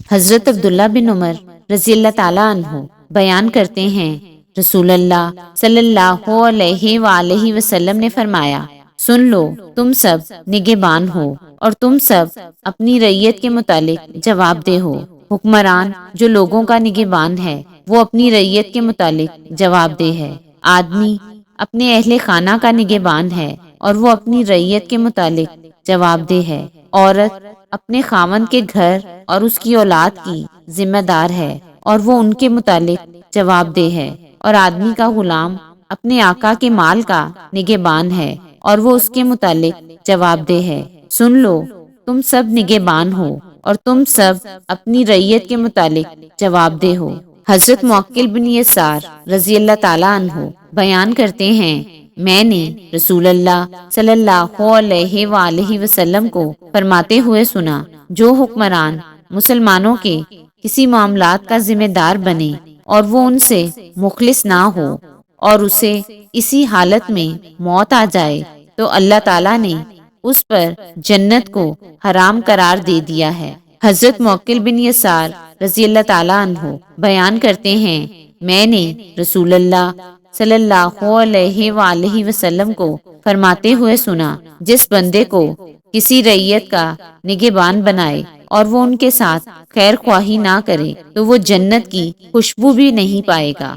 حضرت عبداللہ بن عمر رضی اللہ تعالیٰ عنہ بیان کرتے ہیں، رسول اللہ صلی اللہ علیہ وآلہ وسلم نے فرمایا، سن لو، تم سب نگہبان ہو اور تم سب اپنی رعیت کے متعلق جواب دہ ہو۔ حکمران جو لوگوں کا نگہبان ہے وہ اپنی رعیت کے متعلق جواب دہ ہے۔ آدمی اپنے اہل خانہ کا نگہبان ہے اور وہ اپنی رعیت کے متعلق جواب دہ ہے۔ عورت اپنے خاوند کے گھر اور اس کی اولاد کی ذمہ دار ہے اور وہ ان کے متعلق جواب دہ ہے، اور آدمی کا غلام اپنے آقا کے مال کا نگہبان ہے اور وہ اس کے متعلق جواب دہ ہے۔ سن لو، تم سب نگہبان ہو اور تم سب اپنی رعیت کے متعلق جواب دہ ہو۔ حضرت معقل بن یسار رضی اللہ تعالیٰ عنہ بیان کرتے ہیں، میں نے رسول اللہ صلی اللہ علیہ وآلہ وسلم کو فرماتے ہوئے سنا، جو حکمران مسلمانوں کے کسی معاملات کا ذمہ دار بنے اور وہ ان سے مخلص نہ ہو اور اسے اسی حالت میں موت آ جائے تو اللہ تعالیٰ نے اس پر جنت کو حرام قرار دے دیا ہے۔ حضرت معقل بن یسار رضی اللہ تعالیٰ عنہ بیان کرتے ہیں، میں نے رسول اللہ صلی اللہ علیہ وآلہ وسلم کو فرماتے ہوئے سنا، جس بندے کو کسی رعیت کا نگہبان بنائے اور وہ ان کے ساتھ خیر خواہی نہ کرے تو وہ جنت کی خوشبو بھی نہیں پائے گا۔